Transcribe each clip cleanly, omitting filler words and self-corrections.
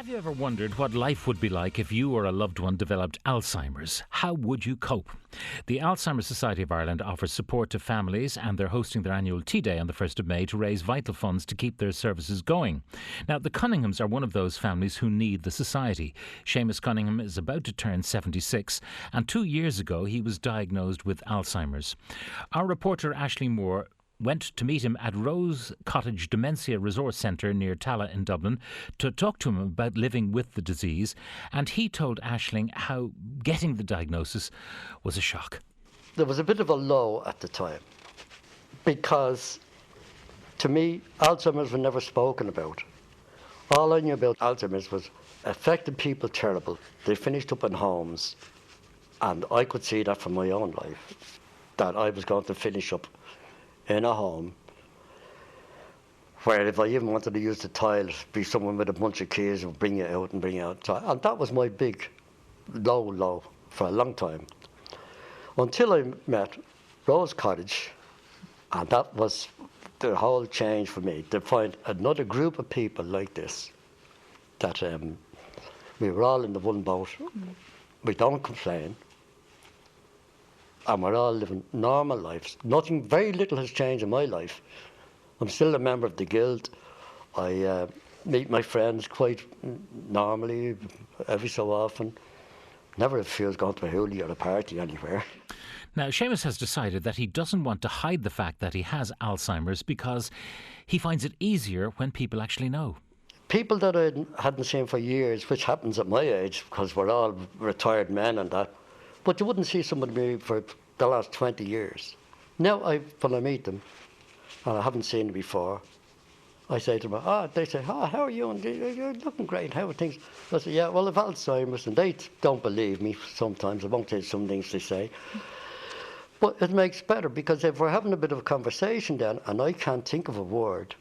Have you ever wondered what life would be like if you or a loved one developed Alzheimer's? How would you cope? The Alzheimer's Society of Ireland offers support to families, and they're hosting their annual Tea Day on the 1st of May to raise vital funds to keep their services going. Now, the Cunninghams are one of those families who need the society. Seamus Cunningham is about to turn 76, and 2 years ago he was diagnosed with Alzheimer's. Our reporter Ashling Moore went to meet him at Rose Cottage Dementia Resource Centre near Tala in Dublin to talk to him about living with the disease, and he told Ashling how getting the diagnosis was a shock. There was a bit of a low at the time because, to me, Alzheimer's was never spoken about. All I knew about Alzheimer's was affected people terrible. They finished up in homes, and I could see that from my own life, that I was going to finish up in a home where if I even wanted to use the toilet, be someone with a bunch of keys would bring you out and bring you out. And that was my big low for a long time. Until I met Rose Cottage, and that was the whole change for me, to find another group of people like this, that we were all in the one boat, we don't complain, and we're all living normal lives. Very little has changed in my life. I'm still a member of the guild. I meet my friends quite normally, every so often. Never feels going to a hoolie or a party anywhere. Now, Seamus has decided that he doesn't want to hide the fact that he has Alzheimer's because he finds it easier when people actually know. People that I hadn't seen for years, which happens at my age, because we're all retired men and that, but you wouldn't see somebody for the last 20 years. Now, when I meet them, and I haven't seen them before, I say to them, they say, how are you? And you're looking great, how are things? I say, yeah, well, I've Alzheimer's, and they don't believe me sometimes. I won't say some things they say. But it makes it better, because if we're having a bit of a conversation then, and I can't think of a word,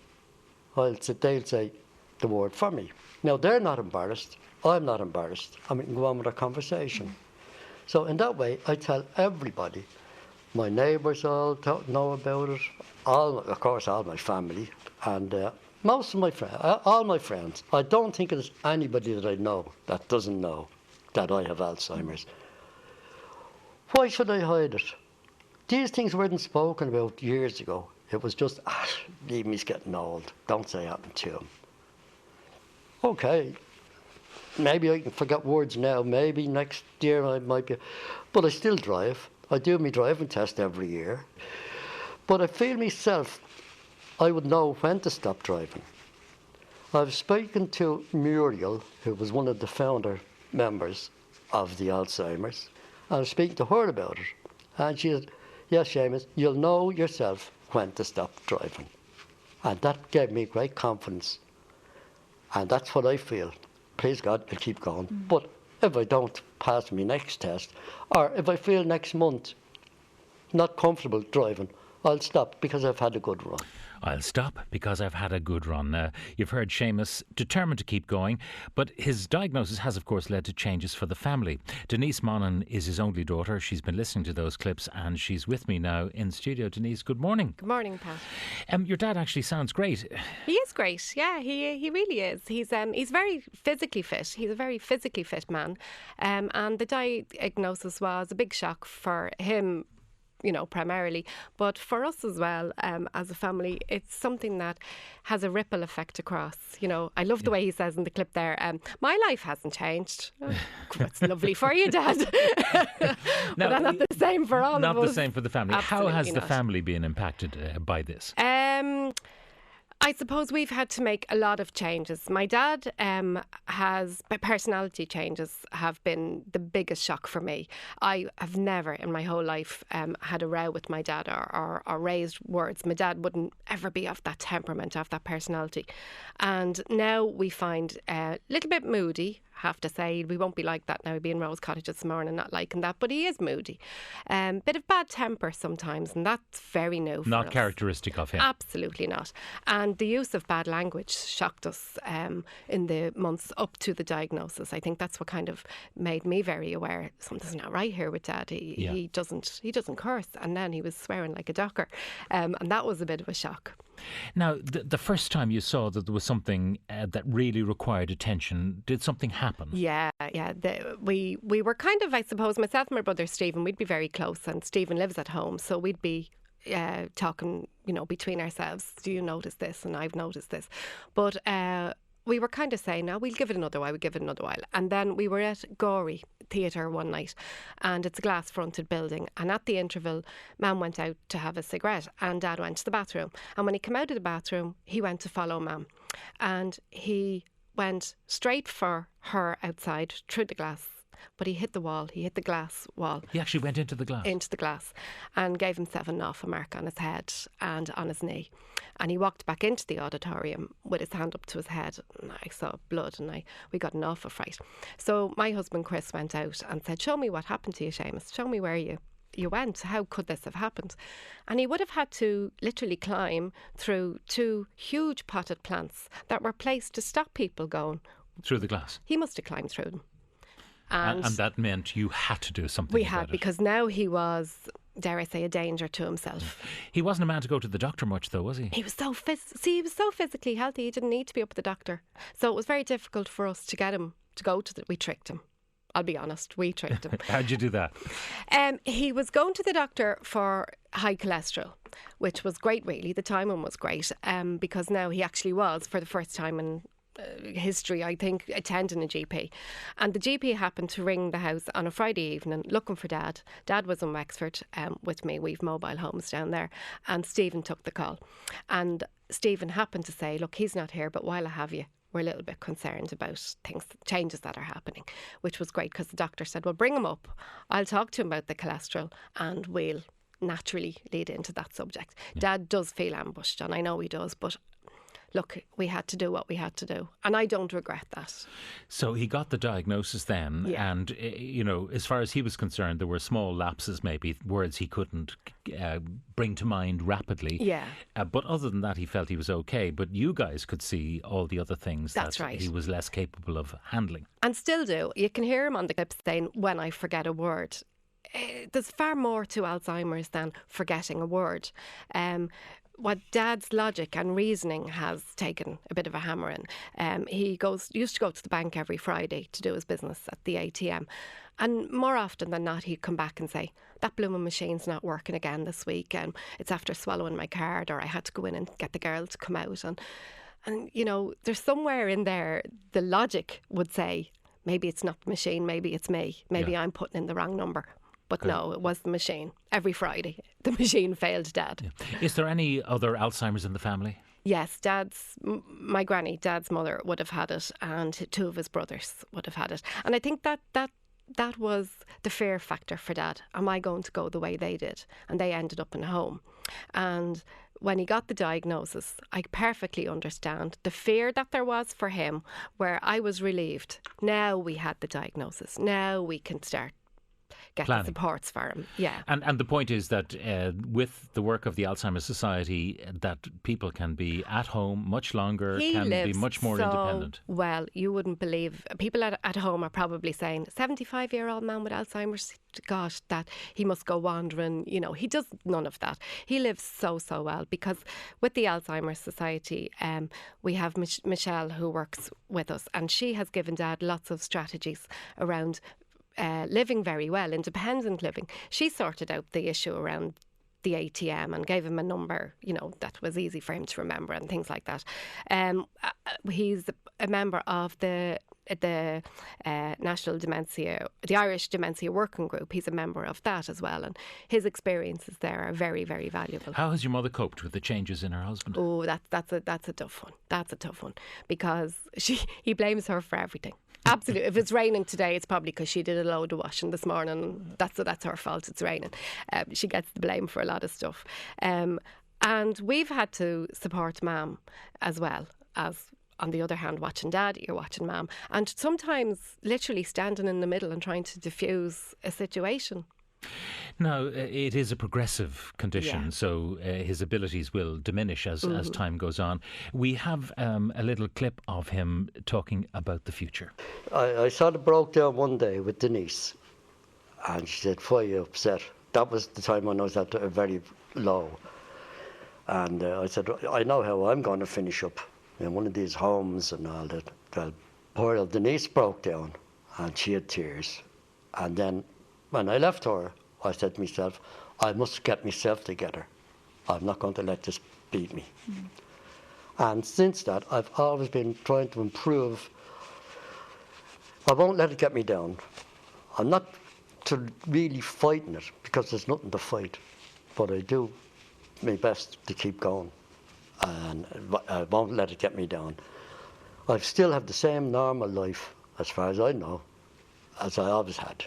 they'll say the word for me. Now, they're not embarrassed. I'm not embarrassed. And we can go on with our conversation. So in that way, I tell everybody. My neighbours all know about it. Of course, all my family, and most of my friends, all my friends. I don't think there's anybody that I know that doesn't know that I have Alzheimer's. Why should I hide it? These things weren't spoken about years ago. It was just, leave me, he's getting old. Don't say anything to him. Okay. Maybe I can forget words now. Maybe next year I might be. But I still drive. I do my driving test every year. But I feel myself, I would know when to stop driving. I've spoken to Muriel, who was one of the founder members of the Alzheimer's. I was speaking to her about it. And she said, yes, Seamus, you'll know yourself when to stop driving. And that gave me great confidence. And that's what I feel. Please God, I'll keep going. But if I don't pass my next test, or if I feel next month not comfortable driving, I'll stop because I've had a good run. I'll stop because I've had a good run. You've heard Seamus determined to keep going, but his diagnosis has, of course, led to changes for the family. Denise Monaghan is his only daughter. She's been listening to those clips and she's with me now in studio. Denise, good morning. Good morning, Pat. Your dad actually sounds great. He is great. Yeah, he really is. He's very physically fit. He's a very physically fit man. And the diagnosis was a big shock for him, primarily, but for us as well, as a family, it's something that has a ripple effect across. I love the way he says in the clip there, my life hasn't changed. That's lovely for you, Dad. But that's not the same for all of us. Not the same for the family. Absolutely How has the not. family been impacted by this? I suppose we've had to make a lot of changes. My dad personality changes have been the biggest shock for me. I have never in my whole life had a row with my dad or raised words. My dad wouldn't ever be of that temperament, of that personality. And now we find a little bit moody, have to say. We won't be like that now. We'll be in Rose Cottage this morning, not liking that, but he is moody. Bit of bad temper sometimes, and that's very new for Not us. characteristic of him. Absolutely not. And the use of bad language shocked us in the months up to the diagnosis. I think that's what kind of made me very aware something's not right here with Dad. He doesn't curse, and then he was swearing like a docker, and that was a bit of a shock. Now, the first time you saw that there was something that really required attention, did something happen? Yeah. We were kind of, I suppose, myself and my brother Stephen, we'd be very close, and Stephen lives at home, so we'd be talking, between ourselves. Do you notice this? And I've noticed this. But we were kind of saying, now we'll give it another while. And then we were at Gorey Theatre one night, and it's a glass fronted building. And at the interval, Mam went out to have a cigarette and Dad went to the bathroom. And when he came out of the bathroom, he went to follow Mam. And he went straight for her outside through the glass. But he hit the wall. He hit the glass wall. He actually went into the glass? Into the glass, and gave himself a mark on his head and on his knee. And he walked back into the auditorium with his hand up to his head. And I saw blood, and we got an awful fright. So my husband Chris went out and said, "Show me what happened to you, Seamus. Show me where you went. How could this have happened?" And he would have had to literally climb through 2 huge potted plants that were placed to stop people going through the glass. He must have climbed through them. And that meant you had to do something. We about had, it. because now he was, dare I say, a danger to himself. He wasn't a man to go to the doctor much, though, was he? He was so he was so physically healthy. He didn't need to be up at the doctor, so it was very difficult for us to get him to go to we tricked him. I'll be honest, we tricked him. How'd you do that? He was going to the doctor for high cholesterol, which was great, really. The timing was great, because now he actually was, for the first time in history, I think, attending a GP. And the GP happened to ring the house on a Friday evening looking for Dad. Dad was in Wexford with me. We've mobile homes down there. And Stephen took the call. And Stephen happened to say, "Look, he's not here, but while I have you, we're a little bit concerned about changes that are happening," which was great, because the doctor said, "Well, bring him up. I'll talk to him about the cholesterol and we'll naturally lead into that subject." Yeah. Dad does feel ambushed, and I know he does, but look, we had to do what we had to do, and I don't regret that. So he got the diagnosis then, and, as far as he was concerned, there were small lapses, maybe, words he couldn't bring to mind rapidly. Yeah. But other than that, he felt he was okay. But you guys could see all the other things That's that right. he was less capable of handling. And still do. You can hear him on the clips saying, "When I forget a word." There's far more to Alzheimer's than forgetting a word. What Dad's logic and reasoning has taken a bit of a hammering. He used to go to the bank every Friday to do his business at the ATM. And more often than not, he'd come back and say, "That blooming machine's not working again this week. It's after swallowing my card, or I had to go in and get the girl to come out." And there's somewhere in there, the logic would say, maybe it's not the machine, maybe it's me. Maybe I'm putting in the wrong number. But no, it was the machine. Every Friday, the machine failed Dad. Yeah. Is there any other Alzheimer's in the family? Yes, my granny, Dad's mother, would have had it, and 2 of his brothers would have had it. And I think that was the fear factor for Dad. Am I going to go the way they did? And they ended up in home. And when he got the diagnosis, I perfectly understand the fear that there was for him, where I was relieved. Now we had the diagnosis. Now we can start get the supports for him. Yeah. And the point is that with the work of the Alzheimer's Society, that people can be at home much longer, can be much more independent. Well, you wouldn't believe. People at home are probably saying, 75-year-old man with Alzheimer's, gosh, that he must go wandering. He does none of that. He lives so well, because with the Alzheimer's Society, we have Michelle who works with us, and she has given Dad lots of strategies around living very well, independent living. She sorted out the issue around the ATM and gave him a number, that was easy for him to remember and things like that. He's a member of the National Dementia, the Irish Dementia Working Group. He's a member of that as well, and his experiences there are very, very valuable. How has your mother coped with the changes in her husband? Oh, that's a tough one. That's a tough one, because he blames her for everything. Absolutely. If it's raining today, it's probably because she did a load of washing this morning. That's her fault. It's raining. She gets the blame for a lot of stuff. And we've had to support Mam as well as, on the other hand, watching Dad, you're watching Mam. And sometimes literally standing in the middle and trying to diffuse a situation. Now, it is a progressive condition, so his abilities will diminish as time goes on. We have a little clip of him talking about the future. I sort of broke down one day with Denise, and she said, "Why are you upset?" That was the time when I was at a very low. And I said, I know how I'm going to finish up in one of these homes and all that. Well, poor old Denise broke down and she had tears. And then when I left her, I said to myself, I must get myself together. I'm not going to let this beat me. And since that, I've always been trying to improve. I won't let it get me down. I'm not really fighting it because there's nothing to fight. But I do my best to keep going. And I won't let it get me down. I still have the same normal life, as far as I know, as I always had.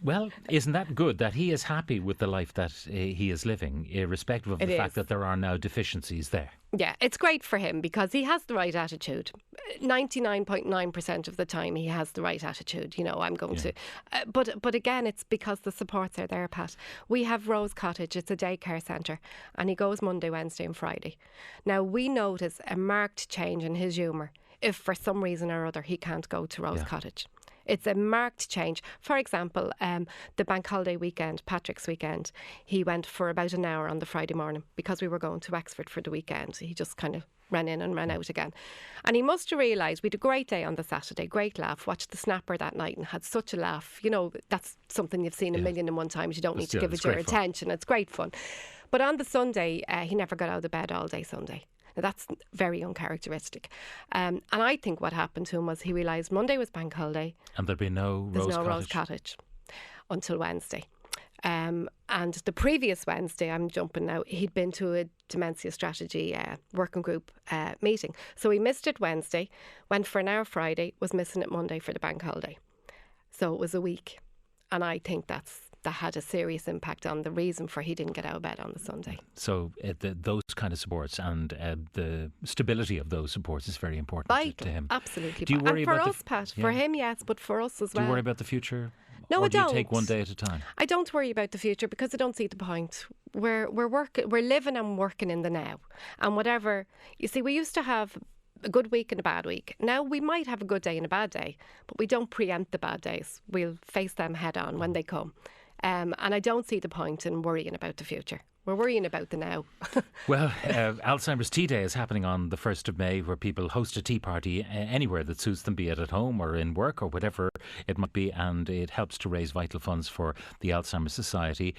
Well, isn't that good that he is happy with the life that he is living, irrespective of the fact that there are now deficiencies there? Yeah, it's great for him because he has the right attitude. 99.9% of the time he has the right attitude. You know, I'm going to... But again, it's because the supports are there, Pat. We have Rose Cottage. It's a daycare centre. And he goes Monday, Wednesday and Friday. Now, we notice a marked change in his humour if for some reason or other he can't go to Rose Cottage. It's a marked change. For example, the bank holiday weekend, Patrick's weekend, he went for about an hour on the Friday morning because we were going to Wexford for the weekend. He just kind of ran in and ran out again. And he must have realised we had a great day on the Saturday, great laugh, watched the Snapper that night and had such a laugh. You know, that's something you've seen a million and one times. You don't need to give it your attention. It's great fun. But on the Sunday, he never got out of bed all day Sunday. Now, that's very uncharacteristic. And I think what happened to him was he realised Monday was bank holiday. And there'd be There's no Rose Cottage until Wednesday. And the previous Wednesday, I'm jumping now, he'd been to a dementia strategy working group meeting. So he missed it Wednesday, went for an hour Friday, was missing it Monday for the bank holiday. So it was a week. And I think that had a serious impact on the reason for he didn't get out of bed on the Sunday. So those kind of supports and the stability of those supports is very important to him. Absolutely. Do you worry and for about us, Pat, for him, yes, but for us as well. Do you worry about the future? No, or I don't. Do you take one day at a time? I don't worry about the future because I don't see the point. We're living and working in the now. And whatever, you see, we used to have a good week and a bad week. Now we might have a good day and a bad day, but we don't preempt the bad days. We'll face them head on when they come. And I don't see the point in worrying about the future. We're worrying about the now. Well, Alzheimer's Tea Day is happening on the 1st of May, where people host a tea party anywhere that suits them, be it at home or in work or whatever it might be, and it helps to raise vital funds for the Alzheimer's Society.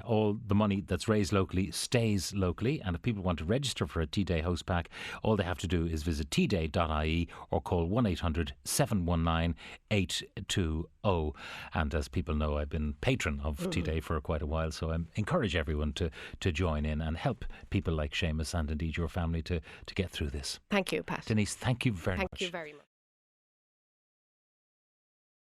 All the money that's raised locally stays locally, and if people want to register for a Tea Day host pack, all they have to do is visit teaday.ie or call 1800 719 820. And as people know, I've been patron of Tea Day for quite a while, so I encourage everyone to join in and help people like Seamus and indeed your family to get through this. Thank you, Pat. Denise, thank you very much. Thank you very much.